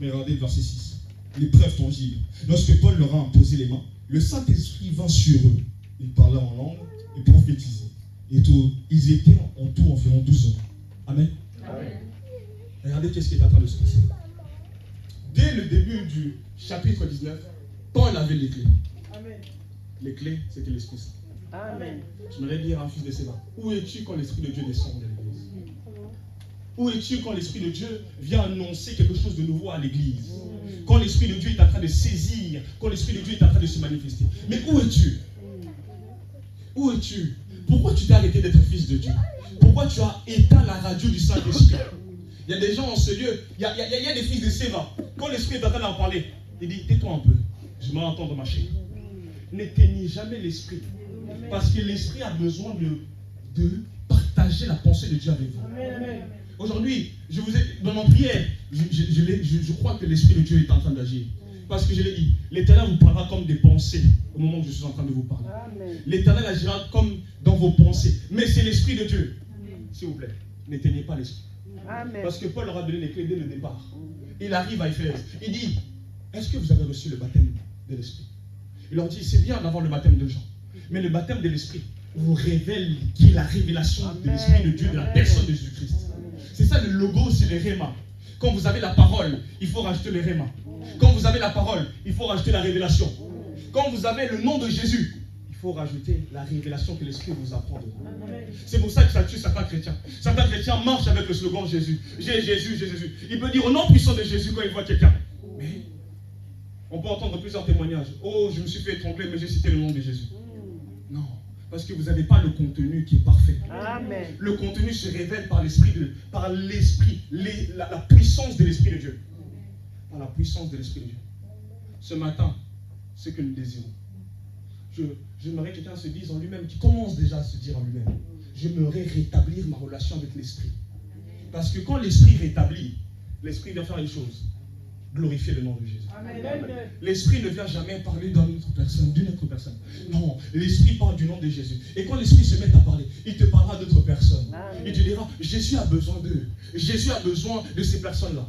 Speaker 5: Mais regardez le verset 6. L'épreuve tangible. Lorsque Paul leur a imposé les mains, le Saint-Esprit vint sur eux. Ils parlaient en langue et prophétisaient. Et ils étaient en tout environ 12 hommes. Amen. Amen. Regardez qu'est-ce qui est en train de se passer. Dès le début du chapitre 19, Paul avait les clés.
Speaker 4: Amen.
Speaker 5: Les clés, c'était l'Esprit Saint.
Speaker 4: Amen.
Speaker 5: J'aimerais dire à un fils de Séba: où es-tu quand l'Esprit de Dieu descend dans l'église? Où es-tu quand l'Esprit de Dieu vient annoncer quelque chose de nouveau à l'église? Quand l'Esprit de Dieu est en train de saisir, quand l'Esprit de Dieu est en train de se manifester. Mais où es-tu? Où es-tu? Pourquoi tu t'es arrêté d'être fils de Dieu? Pourquoi tu as éteint la radio du Saint-Esprit? Il y a des gens en ce lieu, il y a des fils de Séva. Quand l'Esprit est en train d'en parler, il dit: tais-toi un peu, je m'en entends ma chérie. N'éteignez jamais l'Esprit. Parce que l'Esprit a besoin de partager la pensée de Dieu avec vous.
Speaker 4: Amen.
Speaker 5: Aujourd'hui, dans mon prière, je crois que l'Esprit de Dieu est en train d'agir. Parce que je l'ai dit, l'Éternel vous parlera comme des pensées au moment où je suis en train de vous parler. L'Éternel agira comme dans vos pensées. Mais c'est l'Esprit de Dieu. S'il vous plaît, n'éteignez pas l'Esprit. Parce que Paul leur a donné les clés dès le départ. Il arrive à Éphèse. Il dit: est-ce que vous avez reçu le baptême de l'Esprit? Il leur dit: c'est bien d'avoir le baptême de Jean. Mais le baptême de l'Esprit vous révèle qui est la révélation de l'Esprit de Dieu, de la personne de Jésus-Christ. C'est ça le logo, c'est le réma. Quand vous avez la parole, il faut rajouter le réma. Quand vous avez la parole, il faut rajouter la révélation. Quand vous avez le nom de Jésus, il faut rajouter la révélation que l'Esprit vous apprend de vous. C'est pour ça que ça tue certains chrétiens. Certains chrétiens marchent avec le slogan Jésus. J'ai Jésus, j'ai Jésus. Il peut dire au nom puissant de Jésus quand il voit quelqu'un. Mais on peut entendre plusieurs témoignages. Oh, je me suis fait étrangler, mais j'ai cité le nom de Jésus. Non. Parce que vous n'avez pas le contenu qui est parfait.
Speaker 4: Amen.
Speaker 5: Le contenu se révèle par l'esprit, la puissance de l'Esprit de Dieu. Par la puissance de l'Esprit de Dieu. Ce matin, ce que nous désirons. J'aimerais que quelqu'un se dise en lui-même, qui commence déjà à se dire en lui-même: j'aimerais rétablir ma relation avec l'Esprit. Parce que quand l'Esprit rétablit, l'Esprit vient faire une chose: glorifier le nom de Jésus.
Speaker 4: Amen.
Speaker 5: L'Esprit ne vient jamais parler d'une autre personne. Non, l'Esprit parle du nom de Jésus. Et quand l'Esprit se met à parler, il te parlera d'autres personnes. Il te dira: Jésus a besoin d'eux. Jésus a besoin de ces personnes-là.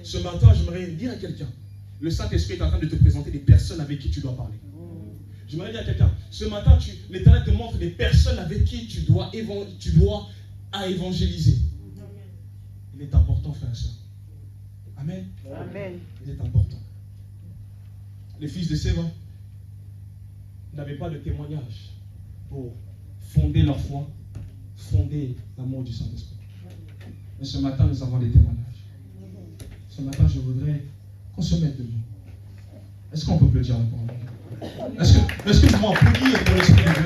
Speaker 5: Ce matin, j'aimerais dire à quelqu'un: le Saint-Esprit est en train de te présenter des personnes avec qui tu dois parler. J'aimerais dire à quelqu'un: ce matin, l'Éternel te montre des personnes avec qui tu dois évangéliser. Il est important, frère et soeur. Amen.
Speaker 4: Amen.
Speaker 5: Il est important. Les fils de Séva n'avaient pas de témoignage pour fonder leur foi, fonder l'amour du Saint-Esprit. Mais ce matin, nous avons des témoignages. Ce matin, je voudrais qu'on se mette debout. Est-ce qu'on peut applaudir encore? Est-ce que nous pouvons applaudir pour l'Esprit de Dieu?